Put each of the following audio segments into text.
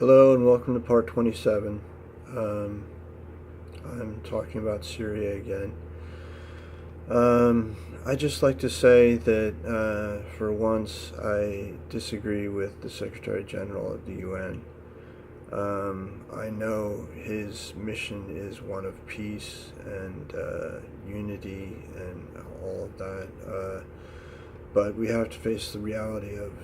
Hello and welcome to part 27. Um, I'm talking about Syria again. I just like to say that for once I disagree with the Secretary General of the UN. I know his mission is one of peace and unity and all of that, but we have to face the reality of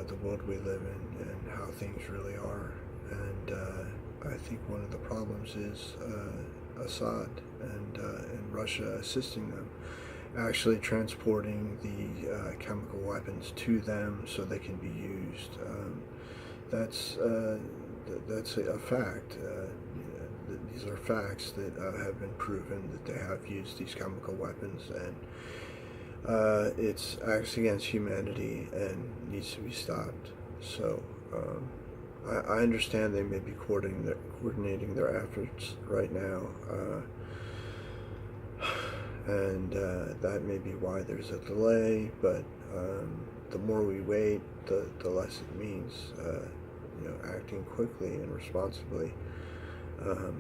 the world we live in and how things really are. And I think one of the problems is Assad and Russia assisting them, actually transporting the chemical weapons to them so they can be used. That's that's a fact. These are facts that have been proven that they have used these chemical weapons, and it's acts against humanity and needs to be stopped. So I understand they may be coordinating their efforts right now, and that may be why there's a delay. But the more we wait, the less it means. Acting quickly and responsibly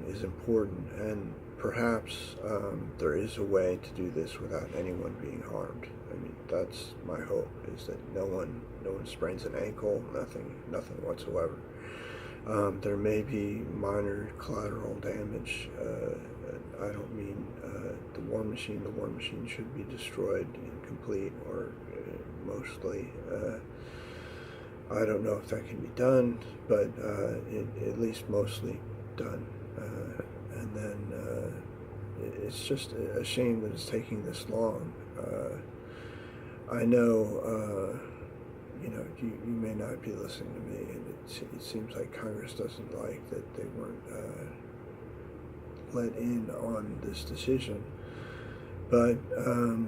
is important, and perhaps there is a way to do this without anyone being harmed. I mean, that's my hope, is that no one sprains an ankle, nothing whatsoever. There may be minor collateral damage. I don't mean the war machine. The war machine should be destroyed incomplete or mostly. I don't know if that can be done, but at least mostly done. And then it's just a shame that it's taking this long. I know, you may not be listening to me, and it seems like Congress doesn't like that they weren't let in on this decision. But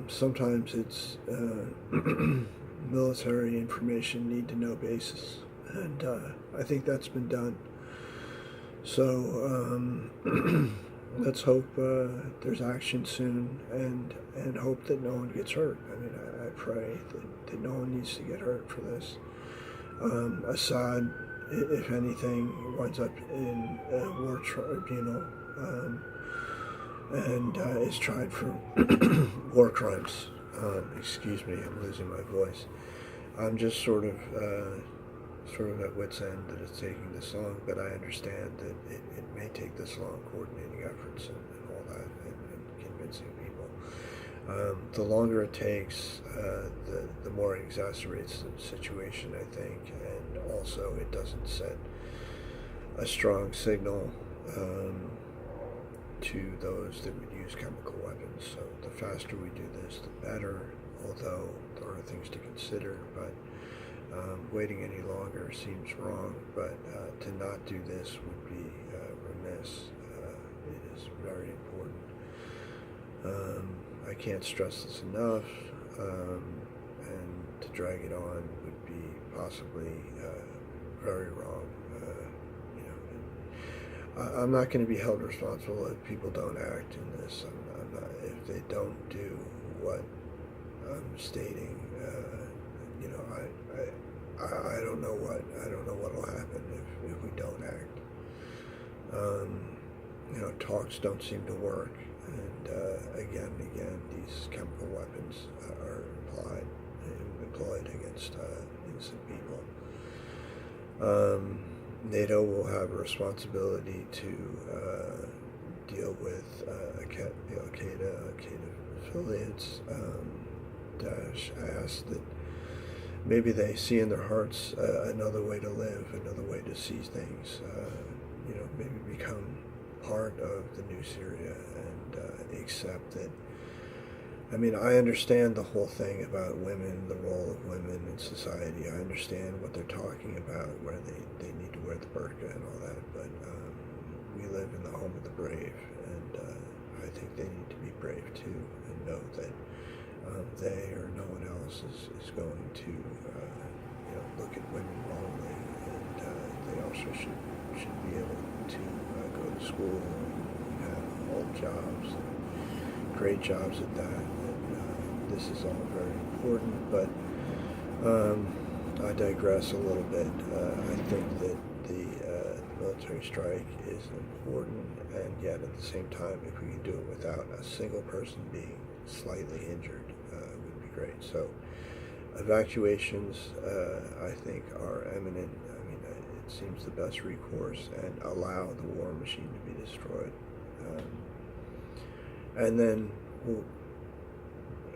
sometimes it's military information need to know basis, and I think that's been done. So let's hope there's action soon, and hope that no one gets hurt. I mean, I pray that no one needs to get hurt for this. Assad, if anything, winds up in a war tribunal and is tried for war crimes. Excuse me, I'm losing my voice. I'm just sort of at wit's end that it's taking this long, but I understand that it may take this long, coordinating efforts and all that, and convincing people. The longer it takes, the more it exacerbates the situation, I think, and also it doesn't set a strong signal to those that would use chemical weapons. So the faster we do this, the better, although there are things to consider, but waiting any longer seems wrong. But to not do this would be remiss. It is very important. I can't stress this enough, and to drag it on would be possibly very wrong. I'm not going to be held responsible if people don't act in this. I'm not, if they don't do what I'm stating. I don't know what will happen if we don't act. Talks don't seem to work, and again and again, these chemical weapons are employed against innocent people. NATO will have a responsibility to deal with Al-Qaeda affiliates. Daesh asked that maybe they see in their hearts another way to live, another way to see things. Maybe become part of the new Syria and accept that. I mean, I understand the whole thing about women, the role of women in society. I understand what they're talking about, where they need to wear the burqa and all that, but we live in the home of the brave, and I think they need to be brave too, and know that they or no one else is going to look at women wrongly, and they also should be able to go to school and have all jobs, and great jobs at that. This is all very important, but I digress a little bit. I think that the military strike is important, and yet at the same time, if we can do it without a single person being slightly injured, would be great. So evacuations, I think, are imminent. I mean, it seems the best recourse, and allow the war machine to be destroyed. And then,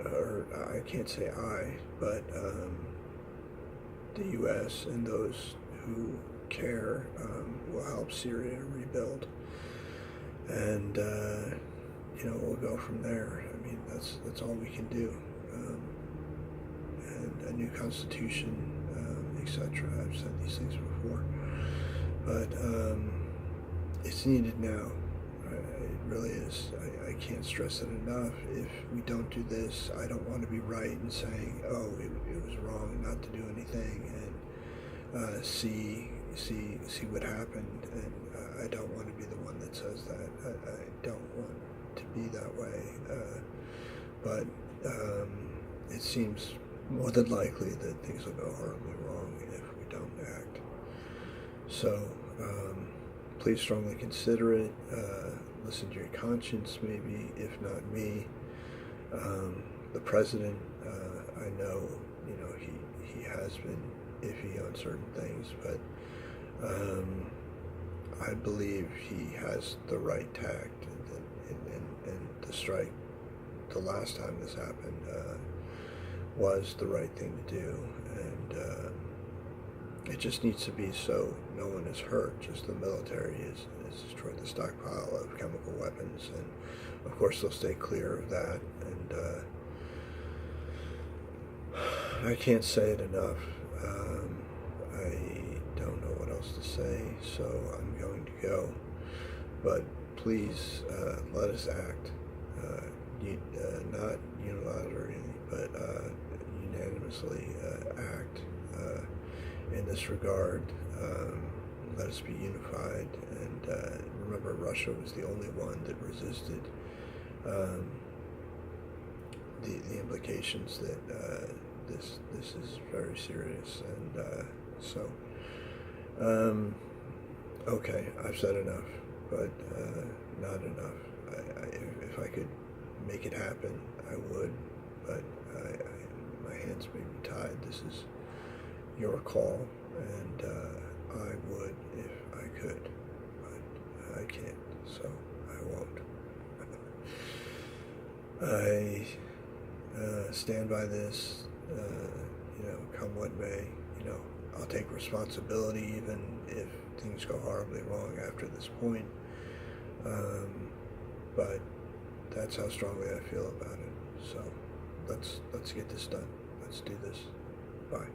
or I can't say but the U.S. and those who care will help Syria rebuild, and we'll go from there. I mean, that's all we can do, and a new constitution, etc. I've said these things before, but it's needed now. It really is. I can't stress it enough. If we don't do this, I don't want to be right in saying, oh, it was wrong not to do anything, and see what happened. And I don't want to be the one that says that. I don't want to be that way. But it seems more than likely that things will go horribly wrong if we don't act. So please strongly consider it. Listen to your conscience, maybe, if not me. The president, I know, he has been iffy on certain things, but I believe he has the right tact, and the strike, the last time this happened, was the right thing to do, and it just needs to be so no one is hurt. Just the military is destroyed the stockpile of chemical weapons, and of course they'll stay clear of that. And I can't say it enough. I don't know what else to say, so I'm going to go. But please let us act, not unilaterally, but unanimously act in this regard. Let us be unified, and remember, Russia was the only one that resisted the implications that this is very serious. And so okay, I've said enough, but not enough. If I could make it happen, I would, but my hands may be tied. This is your call, and I would if I could, but I can't, so I won't. I stand by this, come what may. I'll take responsibility even if things go horribly wrong after this point, but that's how strongly I feel about it. So let's get this done. Let's do this. Bye.